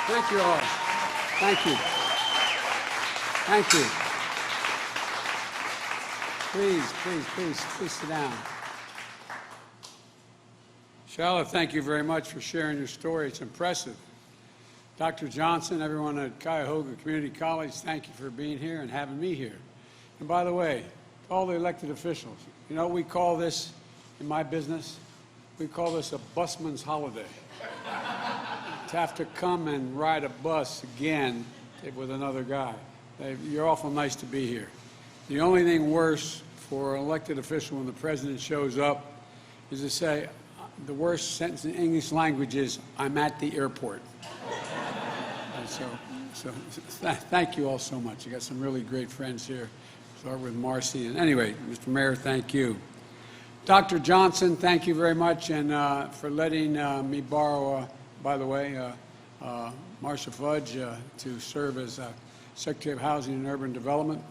Thank you all. Thank you. Thank you. Please sit down. Charlotte, thank you very much for sharing your story. It's impressive. Dr. Johnson, everyone at Cuyahoga Community College, thank you for being here and having me here. And by the way, all the elected officials, you know what we call this in my business? We call this a busman's holiday. To have to come and ride a bus again with another guy. You're awful nice to be here. The only thing worse for an elected official when the president shows up is to say, the worst sentence in English language is, I'm at the airport. So thank you all so much. You got some really great friends here. Start with Marcy. And anyway, Mr. Mayor, thank you. Dr. Johnson, thank you very much and for letting me borrow, by the way, Marcia Fudge to serve as Secretary of Housing and Urban Development.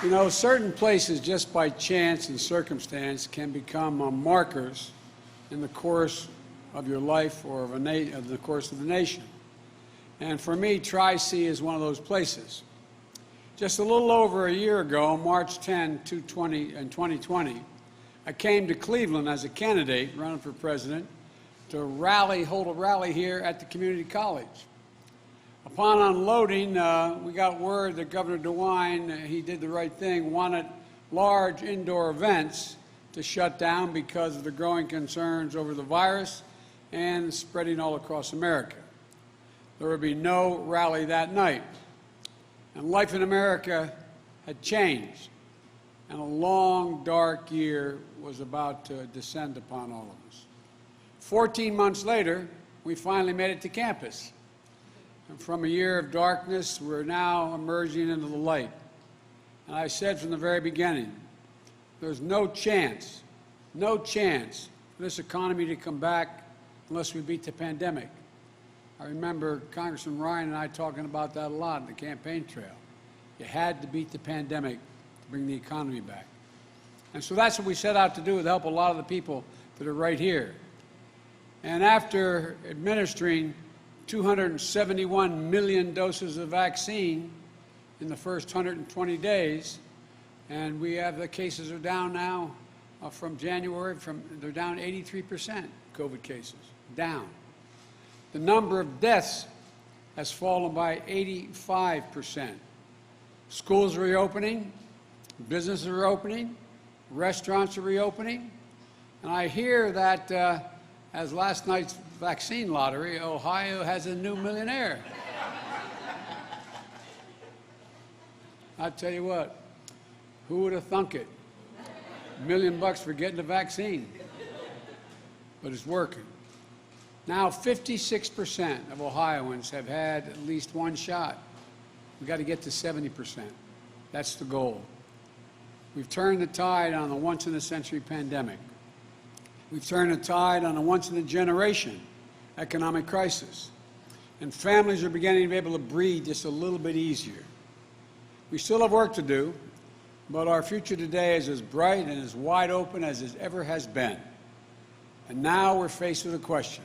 You know, certain places, just by chance and circumstance, can become markers in the course of your life or of the course of the nation. And for me, Tri-C is one of those places. Just a little over a year ago, March 10, 2020, I came to Cleveland as a candidate running for president to hold a rally here at the community college. Upon unloading, we got word that Governor DeWine, he did the right thing, wanted large indoor events to shut down because of the growing concerns over the virus and spreading all across America. There would be no rally that night. And life in America had changed, and a long, dark year was about to descend upon all of us. 14 months later, we finally made it to campus. And from a year of darkness, we're now emerging into the light. And I said from the very beginning, there's no chance for this economy to come back unless we beat the pandemic. I remember Congressman Ryan and I talking about that a lot in the campaign trail. You had to beat the pandemic to bring the economy back. And so that's what we set out to do, to help a lot of the people that are right here. And after administering 271 million doses of vaccine in the first 120 days, and we have the cases are down now from January, they're down 83%, COVID cases, down. The number of deaths has fallen by 85%. Schools are reopening, businesses are opening, restaurants are reopening, and I hear that as last night's vaccine lottery, Ohio has a new millionaire. I'll tell you what, who would have thunk it? $1 million for getting the vaccine. But it's working. Now 56% of Ohioans have had at least one shot. We've got to get to 70%. That's the goal. We've turned the tide on a once-in-a-century pandemic. We've turned the tide on a once-in-a-generation economic crisis. And families are beginning to be able to breathe just a little bit easier. We still have work to do, but our future today is as bright and as wide open as it ever has been. And now we're faced with a question.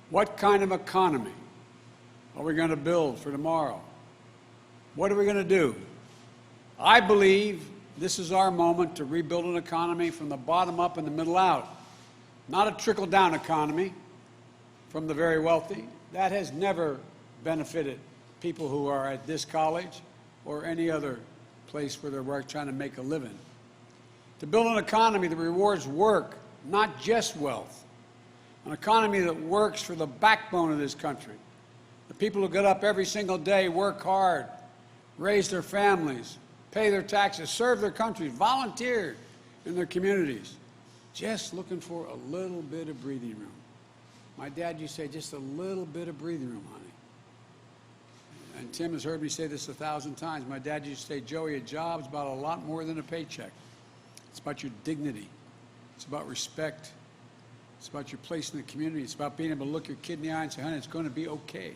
What kind of economy are we going to build for tomorrow? What are we going to do? I believe this is our moment to rebuild an economy from the bottom up and the middle out. Not a trickle-down economy from the very wealthy. That has never benefited people who are at this college or any other place where they're trying to make a living. To build an economy that rewards work, not just wealth. An economy that works for the backbone of this country. The people who get up every single day, work hard, raise their families, pay their taxes, serve their country, volunteer in their communities, just looking for a little bit of breathing room. My dad used to say, just a little bit of breathing room, honey. And Tim has heard me say this 1,000 times. My dad used to say, Joey, a job's about a lot more than a paycheck. It's about your dignity. It's about respect. It's about your place in the community. It's about being able to look your kid in the eye and say, honey, it's going to be okay.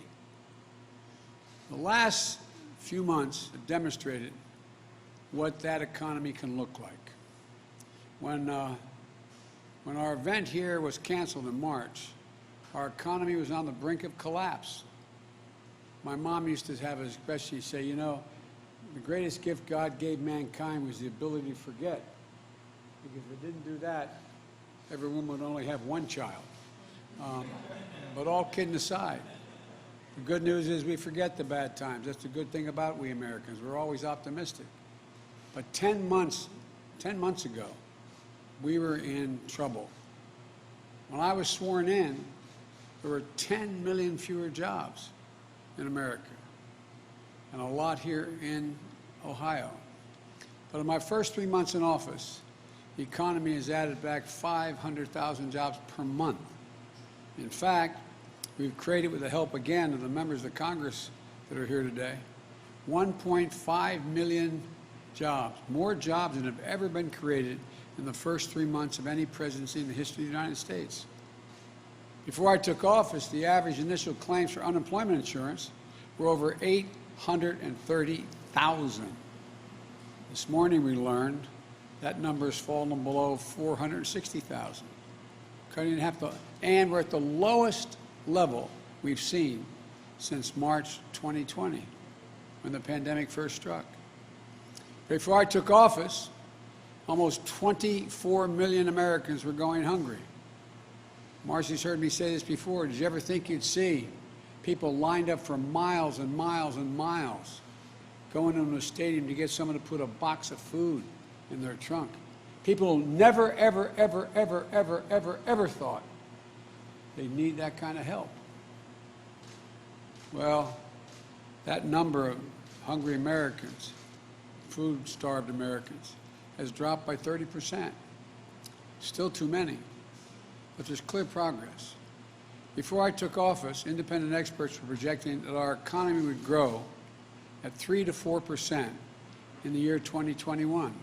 The last few months have demonstrated what that economy can look like. When When our event here was canceled in March, our economy was on the brink of collapse. My mom used to have an expression, she'd say, you know, the greatest gift God gave mankind was the ability to forget. Because if it didn't do that, every woman would only have one child. But all kidding aside, the good news is we forget the bad times. That's the good thing about we Americans. We're always optimistic. But 10 months ago, we were in trouble. When I was sworn in, there were 10 million fewer jobs in America, and a lot here in Ohio. But in my first 3 months in office, the economy has added back 500,000 jobs per month. In fact, we've created, with the help again of the members of Congress that are here today, 1.5 million jobs, more jobs than have ever been created in the first 3 months of any presidency in the history of the United States. Before I took office, the average initial claims for unemployment insurance were over 830,000. This morning we learned that number has fallen below 460,000. Cutting in half, and we're at the lowest level we've seen since March 2020, when the pandemic first struck. Before I took office, almost 24 million Americans were going hungry. Marcy's heard me say this before. Did you ever think you'd see people lined up for miles and miles and miles going into a stadium to get someone to put a box of food in their trunk? People never, ever, ever, ever, ever, ever, ever thought they need that kind of help. Well, that number of hungry Americans, food-starved Americans, has dropped by 30%. Still too many, but there's clear progress. Before I took office, independent experts were projecting that our economy would grow at 3 to 4% in the year 2021.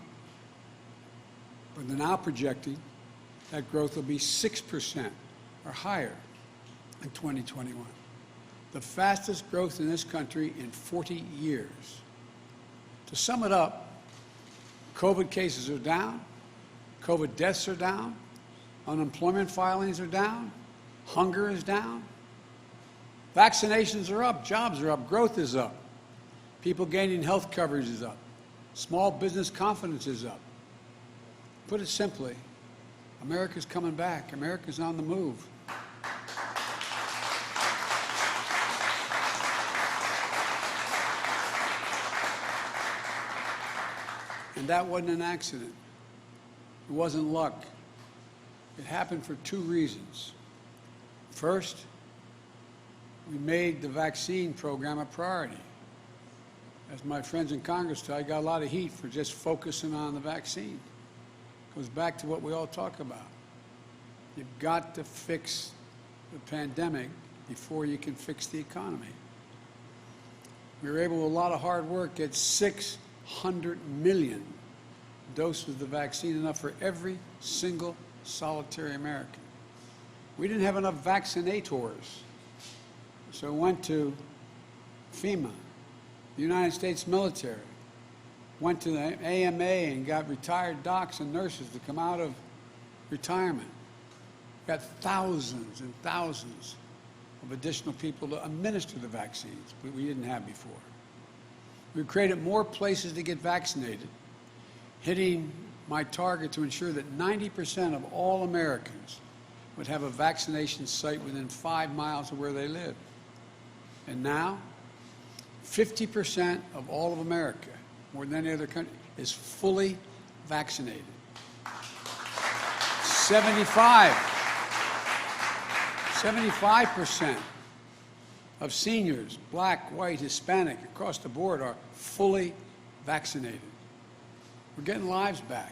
But they're now projecting that growth will be 6% or higher in 2021. The fastest growth in this country in 40 years. To sum it up, COVID cases are down, COVID deaths are down, unemployment filings are down, hunger is down, vaccinations are up, jobs are up, growth is up, people gaining health coverage is up, small business confidence is up. Put it simply, America's coming back, America's on the move. And that wasn't an accident. It wasn't luck. It happened for two reasons. First, we made the vaccine program a priority. As my friends in Congress tell, I got a lot of heat for just focusing on the vaccine. It goes back to what we all talk about. You've got to fix the pandemic before you can fix the economy. We were able, with a lot of hard work, get 600 million doses of the vaccine, enough for every single solitary American. We didn't have enough vaccinators, so we went to FEMA, the United States military, went to the AMA and got retired docs and nurses to come out of retirement. Got thousands and thousands of additional people to administer the vaccines, but we didn't have before. We created more places to get vaccinated, hitting my target to ensure that 90% of all Americans would have a vaccination site within 5 miles of where they live. And now, 50% of all of America, more than any other country, is fully vaccinated. 75% of seniors, black, white, Hispanic, across the board, are fully vaccinated. We're getting lives back.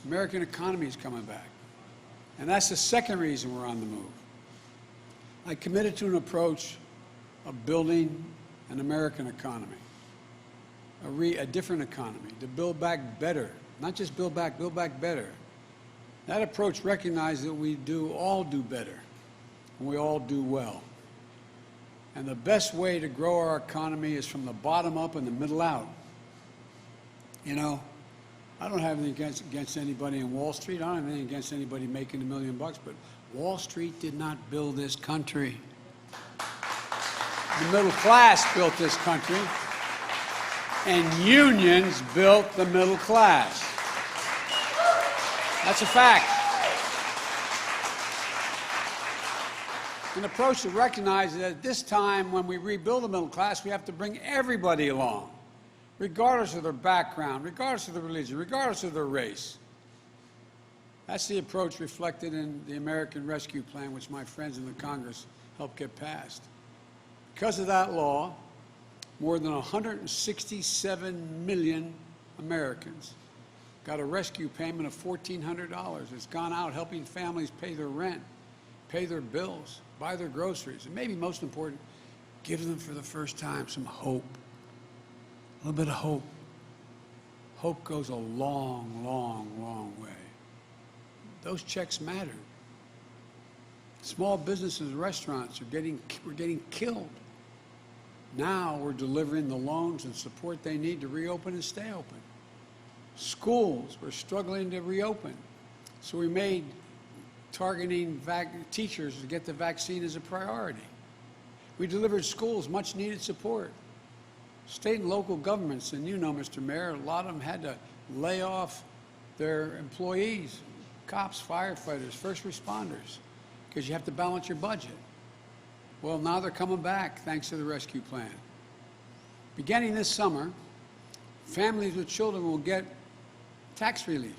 The American economy is coming back. And that's the second reason we're on the move. I committed to an approach of building an American economy, a different economy, to build back better, not just build back better. That approach recognizes that we all do better, and we all do well. And the best way to grow our economy is from the bottom up and the middle out. You know, I don't have anything against anybody in Wall Street. I don't have anything against anybody making $1 million, but Wall Street did not build this country. The middle class built this country, and unions built the middle class. That's a fact. An approach that recognizes that at this time, when we rebuild the middle class, we have to bring everybody along, regardless of their background, regardless of their religion, regardless of their race. That's the approach reflected in the American Rescue Plan, which my friends in the Congress helped get passed. Because of that law, more than 167 million Americans got a rescue payment of $1,400. It's gone out helping families pay their rent, pay their bills, buy their groceries, and maybe most important, give them for the first time some hope. A little bit of hope. Hope goes a long, long, long way. Those checks matter. Small businesses and restaurants were getting killed. Now we're delivering the loans and support they need to reopen and stay open. Schools were struggling to reopen, so we made targeting teachers to get the vaccine as a priority. We delivered schools much needed support. State and local governments, and you know, Mr. Mayor, a lot of them had to lay off their employees, cops, firefighters, first responders, because you have to balance your budget. Well, now they're coming back thanks to the rescue plan. Beginning this summer, families with children will get tax relief,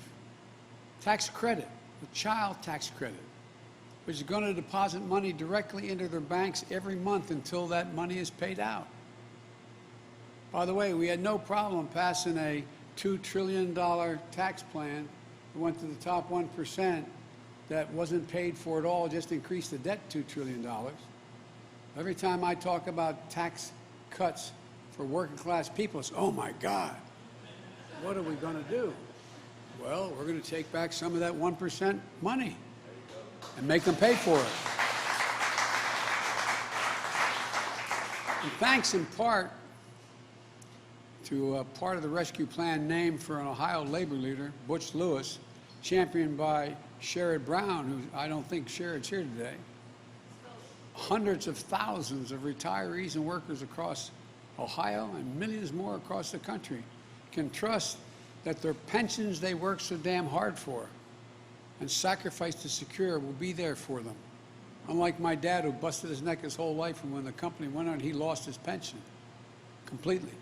tax credit, a child tax credit, which is going to deposit money directly into their banks every month until that money is paid out. By the way, we had no problem passing a $2 trillion tax plan that went to the top 1% that wasn't paid for at all, just increased the debt $2 trillion. Every time I talk about tax cuts for working class people, it's, oh my God, what are we going to do? Well, we're going to take back some of that 1% money and make them pay for it. And thanks in part to a part of the rescue plan named for an Ohio labor leader, Butch Lewis, championed by Sherrod Brown, who I don't think Sherrod's here today. Hundreds of thousands of retirees and workers across Ohio and millions more across the country can trust that their pensions they work so damn hard for and sacrificed to secure will be there for them. Unlike my dad, who busted his neck his whole life, and when the company went on, he lost his pension completely.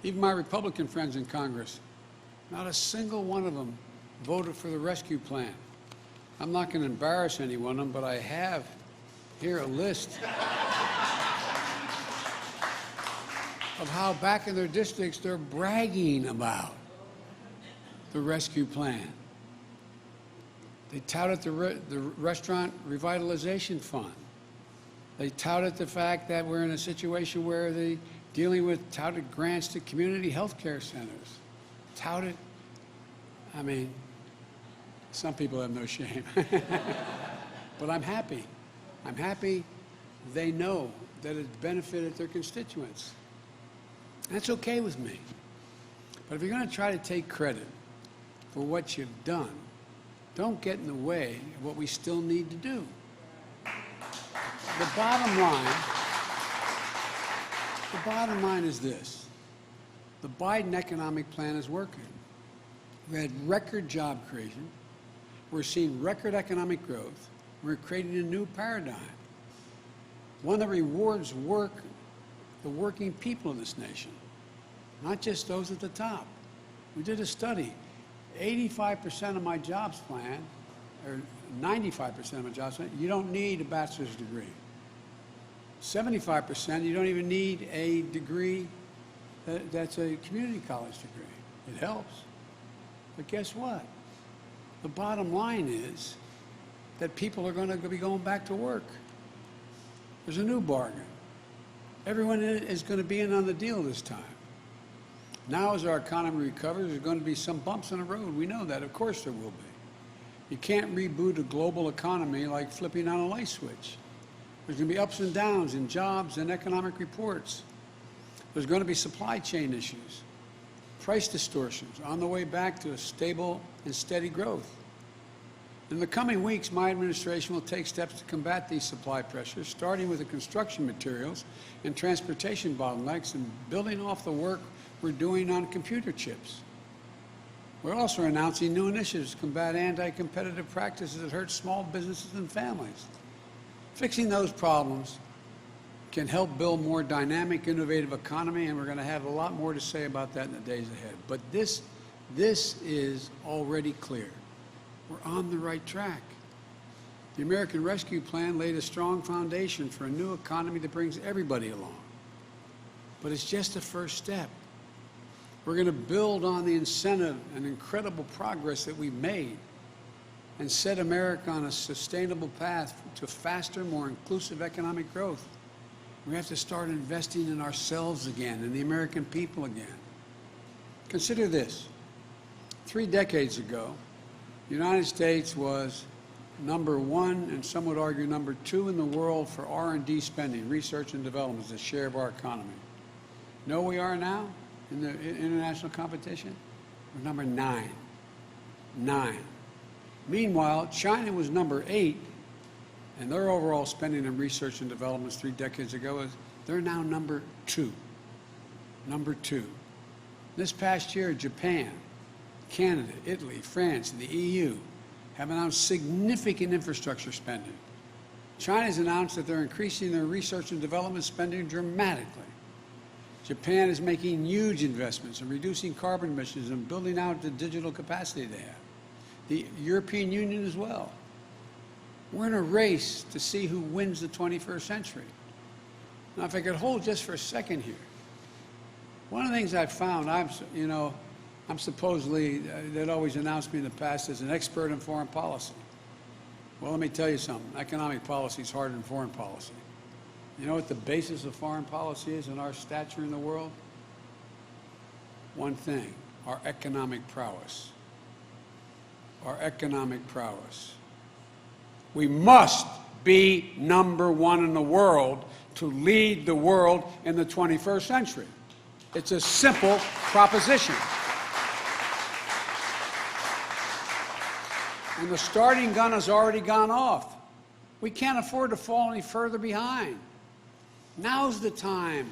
Even my Republican friends in Congress, not a single one of them voted for the rescue plan. I'm not going to embarrass any one of them, but I have here a list of how back in their districts they're bragging about the rescue plan. They touted the restaurant revitalization fund. They touted the fact that we're in a situation where they're dealing with touted grants to community health care centers. Touted, I mean, some people have no shame. But I'm happy. I'm happy they know that it benefited their constituents. That's okay with me. But if you're going to try to take credit for what you've done, don't get in the way of what we still need to do. The bottom line is this. The Biden economic plan is working. We had record job creation. We're seeing record economic growth. We're creating a new paradigm, one that rewards work, the working people in this nation, not just those at the top. We did a study. 85% of my jobs plan, or 95% of my jobs plan, you don't need a bachelor's degree. 75%, you don't even need a degree that's a community college degree. It helps. But guess what? The bottom line is that people are going to be going back to work. There's a new bargain. Everyone is going to be in on the deal this time. Now as our economy recovers, there's going to be some bumps in the road. We know that. Of course there will be. You can't reboot a global economy like flipping on a light switch. There's going to be ups and downs in jobs and economic reports. There's going to be supply chain issues. price distortions on the way back to a stable and steady growth. In the coming weeks, my administration will take steps to combat these supply pressures, starting with the construction materials and transportation bottlenecks and building off the work we're doing on computer chips. We're also announcing new initiatives to combat anti-competitive practices that hurt small businesses and families. Fixing those problems can help build a more dynamic, innovative economy, and we're going to have a lot more to say about that in the days ahead. But this is already clear. We're on the right track. The American Rescue Plan laid a strong foundation for a new economy that brings everybody along. But it's just a first step. We're going to build on the incentive and incredible progress that we've made and set America on a sustainable path to faster, more inclusive economic growth. We have to start investing in ourselves again, in the American people again. Consider this. 3 decades ago, the United States was number 1, and some would argue number 2 in the world for R&D spending, research and development, as a share of our economy. You know where we are now in the international competition? We're number 9. 9. Meanwhile, China was number 8, and their overall spending in research and development 3 decades ago they're now number 2. Number 2. This past year, Japan, Canada, Italy, France, and the EU have announced significant infrastructure spending. China has announced that they're increasing their research and development spending dramatically. Japan is making huge investments in reducing carbon emissions and building out the digital capacity they have. The European Union as well. We're in a race to see who wins the 21st century. Now, if I could hold just for a second here, one of the things I've found, I'm supposedly, they'd always announced me in the past as an expert in foreign policy. Well, let me tell you something. Economic policy is harder than foreign policy. You know what the basis of foreign policy is in our stature in the world? One thing, our economic prowess. Our economic prowess. We must be number 1 in the world to lead the world in the 21st century. It's a simple proposition. And the starting gun has already gone off. We can't afford to fall any further behind. Now's the time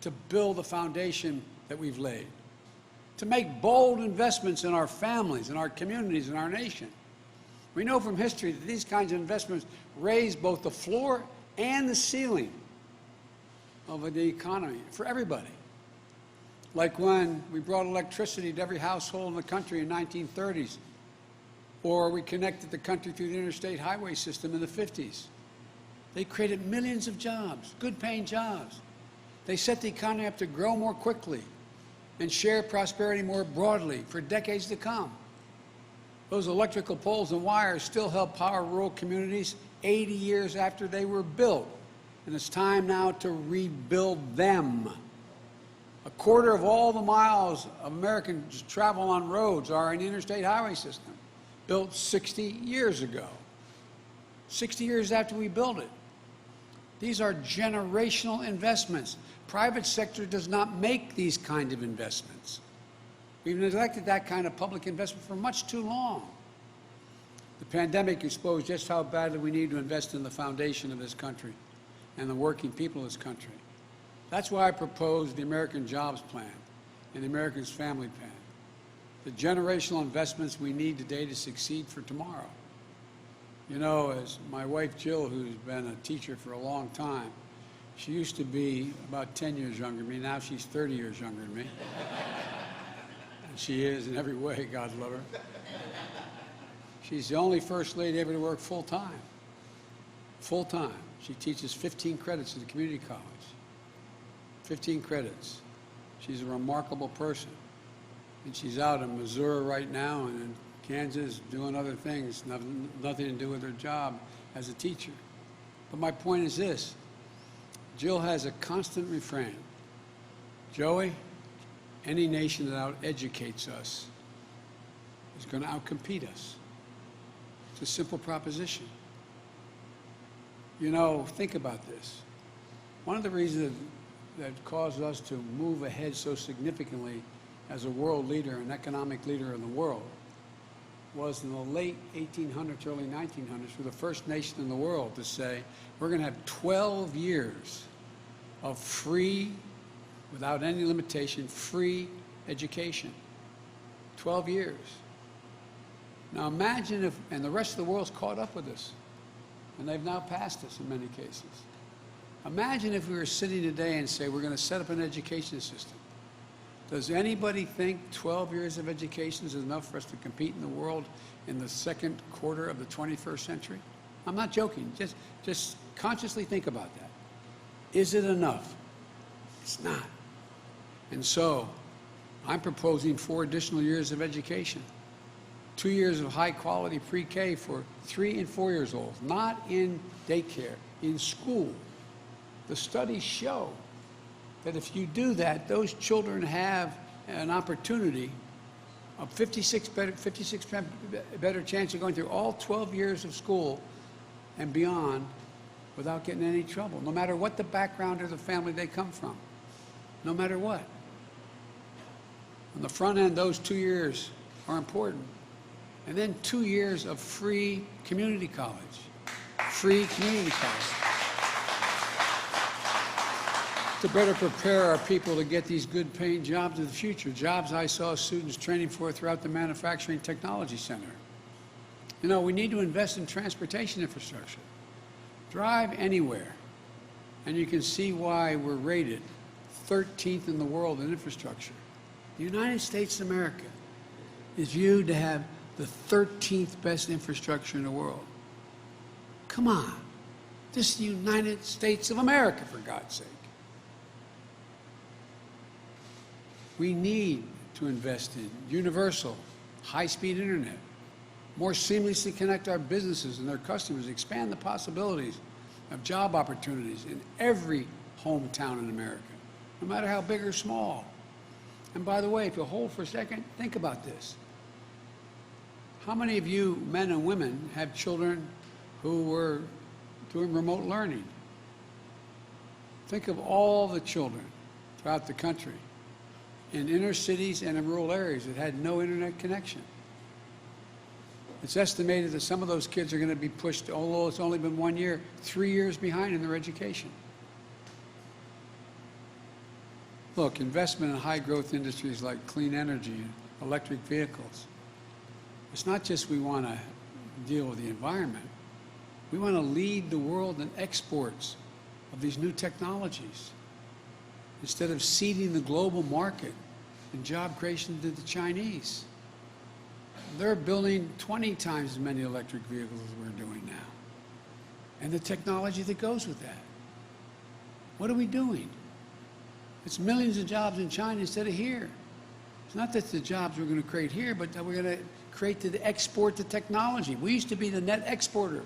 to build the foundation that we've laid, to make bold investments in our families, in our communities, in our nation. We know from history that these kinds of investments raise both the floor and the ceiling of the economy for everybody. Like when we brought electricity to every household in the country in the 1930s, or we connected the country through the interstate highway system in the 50s. They created millions of jobs, good-paying jobs. They set the economy up to grow more quickly and share prosperity more broadly for decades to come. Those electrical poles and wires still help power rural communities 80 years after they were built, and it's time now to rebuild them. 1/4 of all the miles of Americans travel on roads are in the interstate highway system, built 60 years ago. 60 years after we built it. These are generational investments. Private sector does not make these kind of investments. We've neglected that kind of public investment for much too long. The pandemic exposed just how badly we need to invest in the foundation of this country and the working people of this country. That's why I proposed the American Jobs Plan and the Americans Family Plan, the generational investments we need today to succeed for tomorrow. You know, as my wife Jill, who's been a teacher for a long time, she used to be about 10 years younger than me. Now she's 30 years younger than me. And she is in every way, God love her. She's the only first lady ever to work full-time. Full-time. She teaches 15 credits at the community college. 15 credits. She's a remarkable person. And she's out in Missouri right now and in Kansas doing other things, nothing to do with her job as a teacher. But my point is this. Jill has a constant refrain. Joey, any nation that out-educates us is going to out-compete us. It's a simple proposition. You know, think about this. One of the reasons that caused us to move ahead so significantly as a world leader, an economic leader in the world, was in the late 1800s, early 1900s, we're the first nation in the world to say, we're going to have 12 years of free, without any limitation, free education. 12 years. Now imagine if, and the rest of the world's caught up with us, and they've now passed us in many cases. Imagine if we were sitting today and say, we're going to set up an education system. Does anybody think 12 years of education is enough for us to compete in the world in the second quarter of the 21st century? I'm not joking. Just consciously think about that. Is it enough? It's not. And so I'm proposing 4 additional years of education. 2 years of high-quality pre-K for 3 and 4 years old, not in daycare, in school. The studies show that if you do that, those children have an opportunity, a 56% better chance of going through all 12 years of school and beyond without getting in any trouble, no matter what the background or the family they come from, no matter what. On the front end, those 2 years are important. And then 2 years of free community college. Free community college. To better prepare our people to get these good paying jobs of the future, jobs I saw students training for throughout the Manufacturing Technology Center. You know, we need to invest in transportation infrastructure. Drive anywhere, and you can see why we're rated 13th in the world in infrastructure. The United States of America is viewed to have the 13th best infrastructure in the world. Come on. This is the United States of America, for God's sake. We need to invest in universal, high-speed internet, more seamlessly connect our businesses and their customers, expand the possibilities of job opportunities in every hometown in America, no matter how big or small. And by the way, if you'll hold for a second, think about this. How many of you, men and women, have children who were doing remote learning? Think of all the children throughout the country in inner cities and in rural areas that had no internet connection. It's estimated that some of those kids are going to be pushed, although it's only been 1 year, 3 years behind in their education. Look, investment in high-growth industries like clean energy and electric vehicles. It's not just we want to deal with the environment. We want to lead the world in exports of these new technologies instead of ceding the global market and job creation to the Chinese. They're building 20 times as many electric vehicles as we're doing now. And the technology that goes with that. What are we doing? It's millions of jobs in China instead of here. It's not that the jobs we're going to create here, but that we're going to create to export the technology. We used to be the net exporter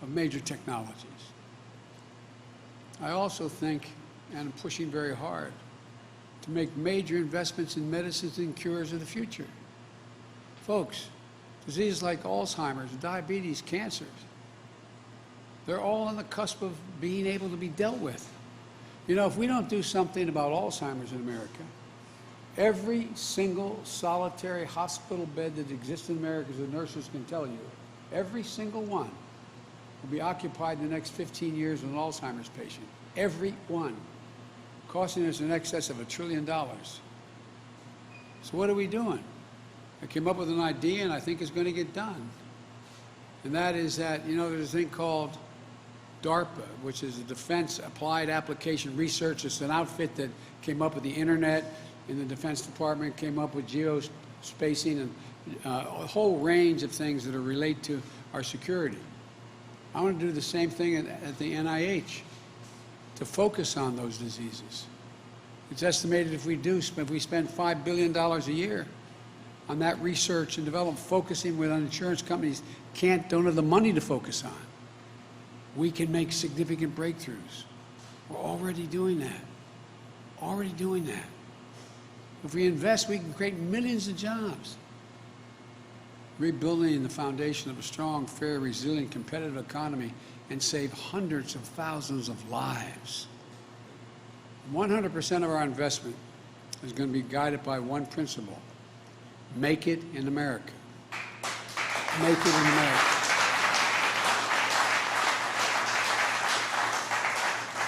of major technologies. I also think, and I'm pushing very hard, to make major investments in medicines and cures of the future. Folks, diseases like Alzheimer's, diabetes, cancers, they're all on the cusp of being able to be dealt with. You know, if we don't do something about Alzheimer's in America, every single solitary hospital bed that exists in America, as the nurses can tell you, every single one will be occupied in the next 15 years with an Alzheimer's patient. Every one. Costing us in excess of $1 trillion. So what are we doing? I came up with an idea, and I think it's going to get done. And that is that, you know, there's a thing called DARPA, which is the Defense Applied Application Research. It's an outfit that came up with the internet in the Defense Department, came up with geospacing and a whole range of things that are related to our security. I want to do the same thing at the NIH to focus on those diseases. It's estimated if we spend $5 billion a year on that research and development, focusing with insurance companies don't have the money to focus on, we can make significant breakthroughs. We're already doing that. Already doing that. If we invest, we can create millions of jobs. Rebuilding the foundation of a strong, fair, resilient, competitive economy and save hundreds of thousands of lives. 100% of our investment is going to be guided by one principle: make it in America. Make it in America.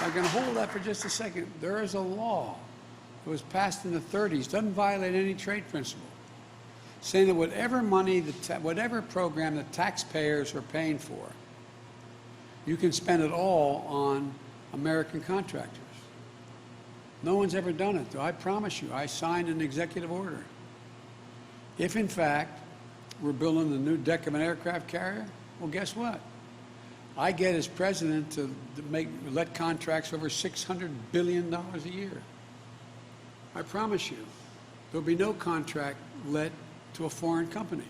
I'm going to hold that for just a second. There is a law that was passed in the 30s, doesn't violate any trade principle, saying that whatever money, whatever program the taxpayers are paying for, you can spend it all on American contractors. No one's ever done it, though. I promise you, I signed an executive order. If, in fact, we're building the new deck of an aircraft carrier, well, guess what? I get as president to let contracts over $600 billion a year. I promise you, there'll be no contract let to a foreign company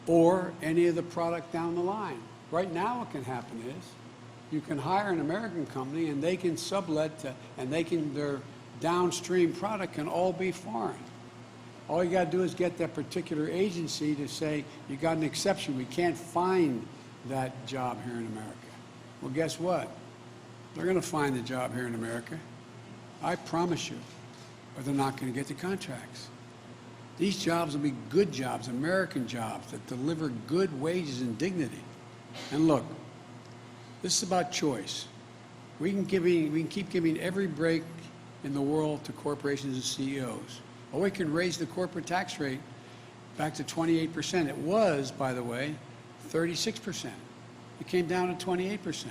or any of the product down the line. Right now what can happen is you can hire an American company and they can sublet to, and their downstream product can all be foreign. All you got to do is get that particular agency to say, you got an exception, we can't find that job here in America. Well, guess what? They're going to find the job here in America. I promise you, or they're not going to get the contracts. These jobs will be good jobs, American jobs that deliver good wages and dignity. And look, this is about choice. We can keep giving every break in the world to corporations and CEOs. Or we can raise the corporate tax rate back to 28%. It was, by the way, 36%. It came down to 28%,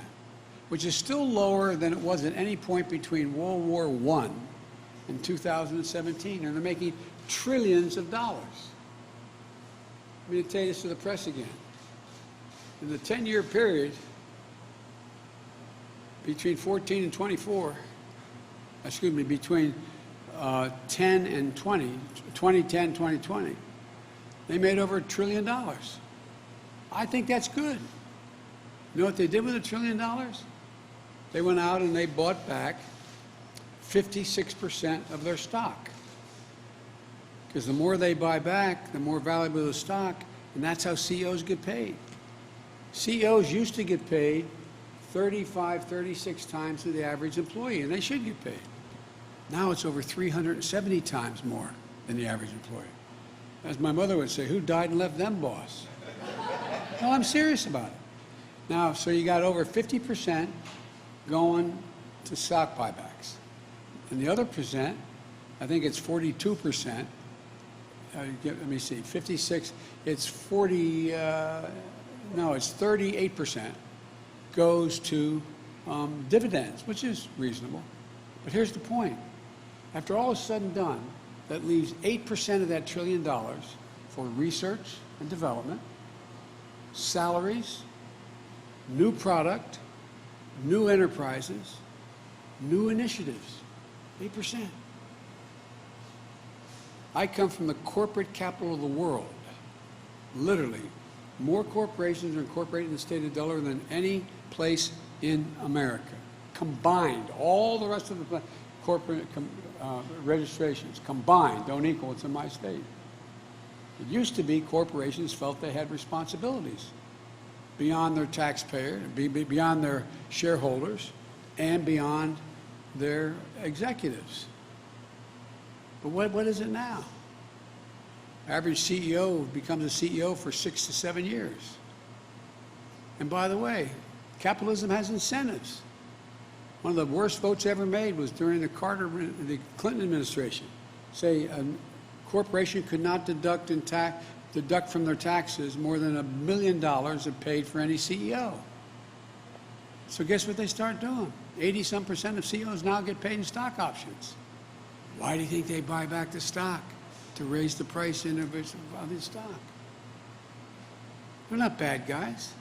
which is still lower than it was at any point between World War I and 2017. And they're making trillions of dollars. Let me tell you this to the press again. In the 10-year period between 14 and 24, excuse me, between 10 and 20, 2010, 2020, they made over $1 trillion. I think that's good. You know what they did with $1 trillion? They went out and they bought back 56% of their stock. Because the more they buy back, the more valuable the stock, and that's how CEOs get paid. CEOs used to get paid 35, 36 times to the average employee, and they should get paid. Now it's over 370 times more than the average employee. As my mother would say, who died and left them, boss? No, I'm serious about it. Now, so you got over 50% going to stock buybacks. And the other percent, I think it's 42%. Let me see, 56, it's 40, no, it's 38% goes to dividends, which is reasonable. But here's the point. After all is said and done, that leaves 8% of that $1 trillion for research and development, salaries, new product, new enterprises, new initiatives. 8%. I come from the corporate capital of the world. Literally, more corporations are incorporated in the state of Delaware than any place in America. Combined, all the rest of the corporate registrations combined don't equal what's in my state. It used to be corporations felt they had responsibilities beyond their taxpayer, beyond their shareholders, and beyond their executives. But what is it now? Average CEO becomes a CEO for 6 to 7 years. And by the way, capitalism has incentives. One of the worst votes ever made was during the Clinton administration. Say a corporation could not deduct from their taxes more than $1 million it paid for any CEO. So guess what they start doing? 80-some% of CEOs now get paid in stock options. Why do you think they buy back the stock? To raise the price of the stock. They're not bad guys.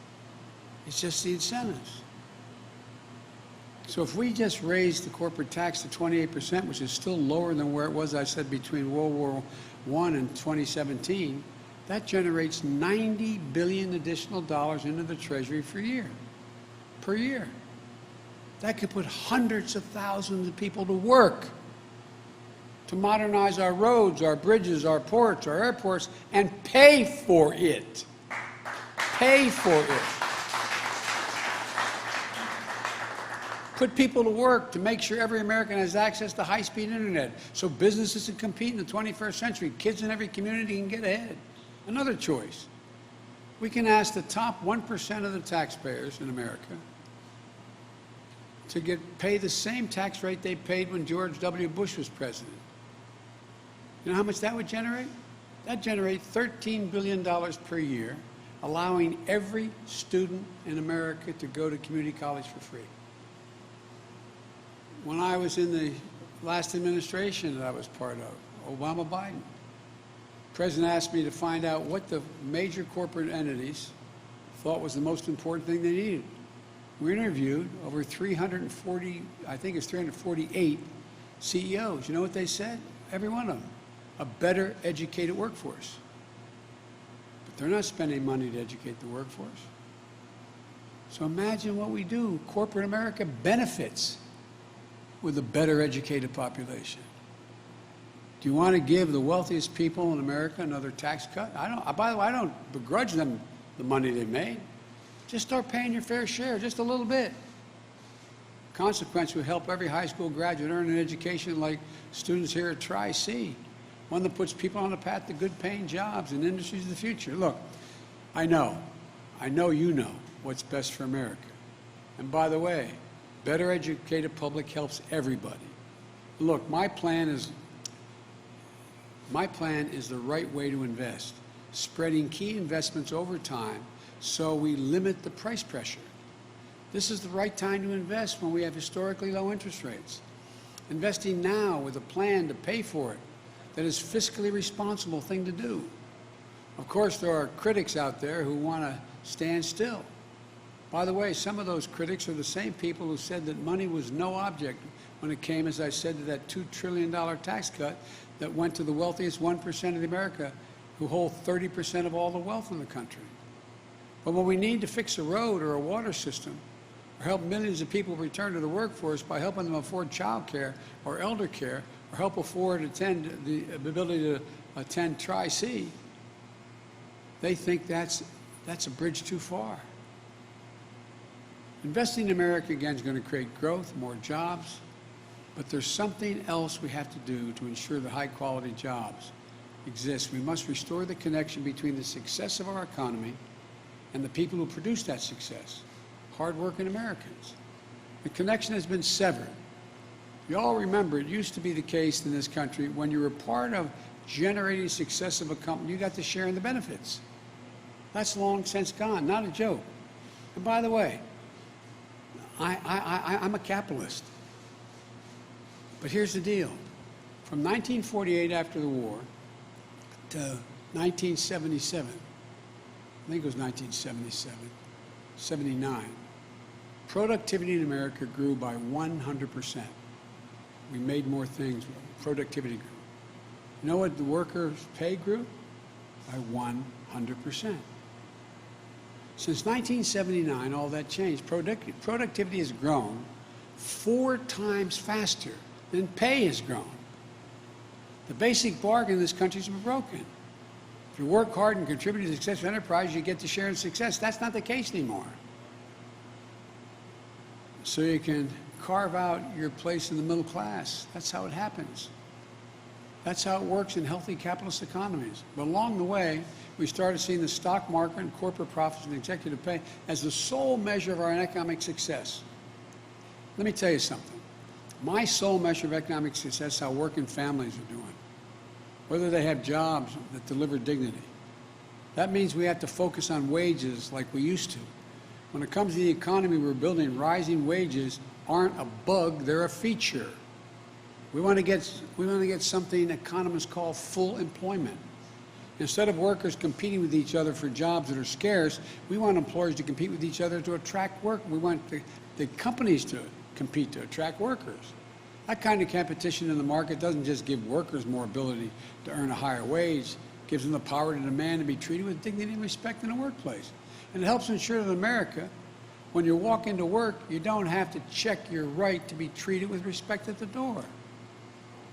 It's just the incentives. So if we just raise the corporate tax to 28%, which is still lower than where it was, I said, between World War I and 2017, that generates $90 billion additional dollars into the Treasury per year. That could put hundreds of thousands of people to work to modernize our roads, our bridges, our ports, our airports, and pay for it. Pay for it. Put people to work to make sure every American has access to high-speed internet so businesses can compete in the 21st century. Kids in every community can get ahead. Another choice. We can ask the top 1% of the taxpayers in America to pay the same tax rate they paid when George W. Bush was president. You know how much that would generate? That'd generate $13 billion per year, allowing every student in America to go to community college for free. When I was in the last administration that I was part of, Obama-Biden, the President asked me to find out what the major corporate entities thought was the most important thing they needed. We interviewed over 340, I think it's 348 CEOs. You know what they said? Every one of them. A better educated workforce. But they're not spending money to educate the workforce. So imagine what we do. Corporate America benefits with a better educated population. Do you want to give the wealthiest people in America another tax cut? By the way, I don't begrudge them the money they made. Just start paying your fair share, just a little bit. Consequence would help every high school graduate earn an education like students here at Tri-C, one that puts people on a path to good paying jobs and industries of the future. Look, I know you know what's best for America. And by the way, better educated public helps everybody. Look, my plan is the right way to invest, spreading key investments over time so we limit the price pressure. This is the right time to invest when we have historically low interest rates. Investing now with a plan to pay for it, that is a fiscally responsible thing to do. Of course, there are critics out there who want to stand still. By the way, some of those critics are the same people who said that money was no object when it came, as I said, to that $2 trillion tax cut that went to the wealthiest 1% of America, who hold 30% of all the wealth in the country. But when we need to fix a road or a water system, or help millions of people return to the workforce by helping them afford child care or elder care, or help afford the ability to attend Tri-C, they think that's a bridge too far. Investing in America, again, is going to create growth, more jobs, but there's something else we have to do to ensure that high-quality jobs exist. We must restore the connection between the success of our economy and the people who produce that success, hard-working Americans. The connection has been severed. You all remember, it used to be the case in this country, when you were part of generating success of a company, you got to share in the benefits. That's long since gone, not a joke. And by the way, I'm a capitalist. But here's the deal. From 1948 after the war to 1977, I think it was 1977, 79, productivity in America grew by 100%. We made more things. Productivity grew. You know what the workers' pay grew? By 100%. Since 1979, all that changed. Productivity has grown 4 times faster than pay has grown. The basic bargain in this country has been broken. If you work hard and contribute to the success of enterprise, you get to share in success. That's not the case anymore. So you can carve out your place in the middle class. That's how it happens. That's how it works in healthy capitalist economies. But along the way, we started seeing the stock market and corporate profits and executive pay as the sole measure of our economic success. Let me tell you something. My sole measure of economic success is how working families are doing, whether they have jobs that deliver dignity. That means we have to focus on wages like we used to. When it comes to the economy we're building, rising wages aren't a bug, they're a feature. We want to get something economists call full employment. Instead of workers competing with each other for jobs that are scarce, we want employers to compete with each other to attract work. We want the companies to compete to attract workers. That kind of competition in the market doesn't just give workers more ability to earn a higher wage, it gives them the power to demand and be treated with dignity and respect in the workplace. And it helps ensure that in America, when you walk into work, you don't have to check your right to be treated with respect at the door.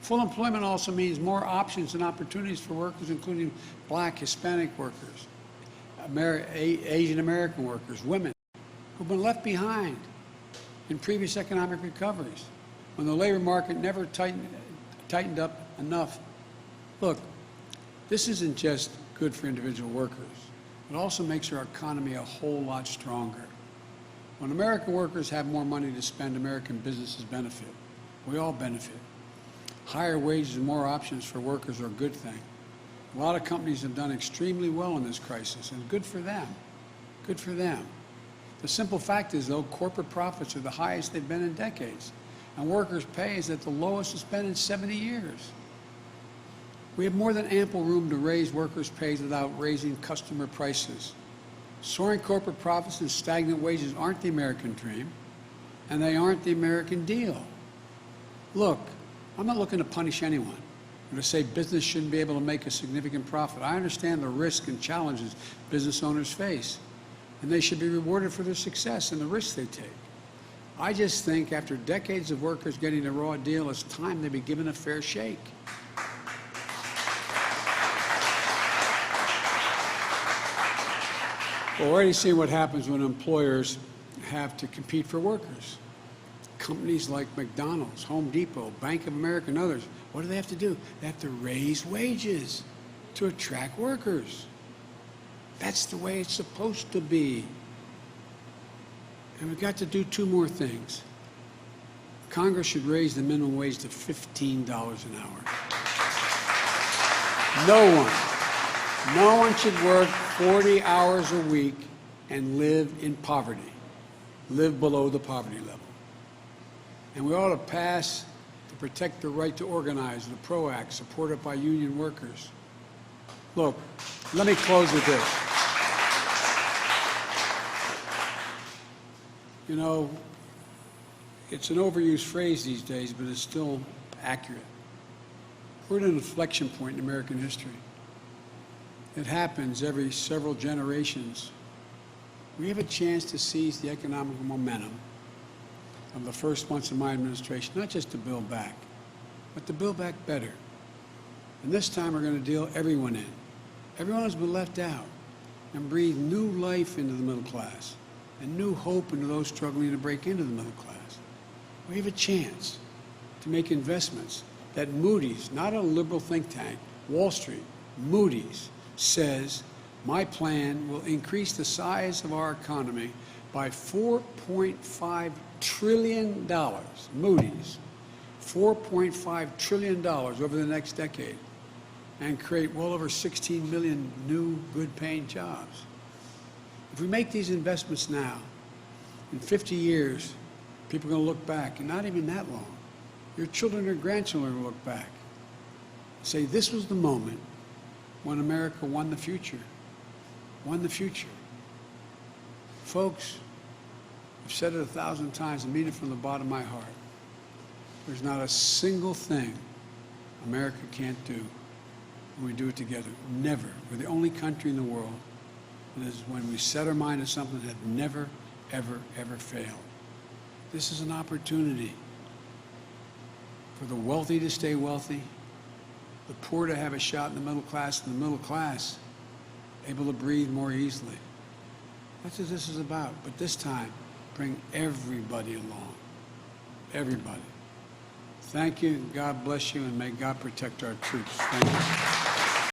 Full employment also means more options and opportunities for workers, including Black, Hispanic workers, Asian American workers, women, who've been left behind. in previous economic recoveries, when the labor market never tightened up enough. Look, this isn't just good for individual workers. It also makes our economy a whole lot stronger. When American workers have more money to spend, American businesses benefit. We all benefit. Higher wages and more options for workers are a good thing. A lot of companies have done extremely well in this crisis, and good for them. Good for them. The simple fact is, though, corporate profits are the highest they've been in decades, and workers' pay is at the lowest it's been in 70 years. We have more than ample room to raise workers' pays without raising customer prices. Soaring corporate profits and stagnant wages aren't the American dream, and they aren't the American deal. Look, I'm not looking to punish anyone or to say business shouldn't be able to make a significant profit. I understand the risks and challenges business owners face, and they should be rewarded for their success and the risks they take. I just think after decades of workers getting a raw deal, it's time they be given a fair shake. We're already seeing what happens when employers have to compete for workers. Companies like McDonald's, Home Depot, Bank of America, and others, what do they have to do? They have to raise wages to attract workers. That's the way it's supposed to be. And we've got to do two more things. Congress should raise the minimum wage to $15 an hour. No one should work 40 hours a week and live in poverty, live below the poverty level. And we ought to pass to protect the right to organize, the PRO Act, supported by union workers. Look, let me close with this. You know, it's an overused phrase these days, but it's still accurate. We're at an inflection point in American history. It happens every several generations. We have a chance to seize the economic momentum of the first months of my administration, not just to build back, but to build back better. And this time we're going to deal everyone in. Everyone who's been left out, and breathe new life into the middle class and new hope into those struggling to break into the middle class. We have a chance to make investments that Moody's, not a liberal think tank, Wall Street, Moody's says, my plan will increase the size of our economy by $4.5 trillion. Moody's, $4.5 trillion over the next decade, and create well over 16 million new good-paying jobs. If we make these investments now, in 50 years, people are going to look back, and not even that long. Your children or grandchildren will look back and say, this was the moment when America won the future. Won the future. Folks, I've said it 1,000 times and mean it from the bottom of my heart. There's not a single thing America can't do when we do it together. Never. We're the only country in the world that is, when we set our mind to something, that never, ever, ever failed. This is an opportunity for the wealthy to stay wealthy, the poor to have a shot in the middle class, and the middle class able to breathe more easily. That's what this is about. But this time, bring everybody along. Everybody. Thank you. God bless you, and may God protect our troops. Thank you.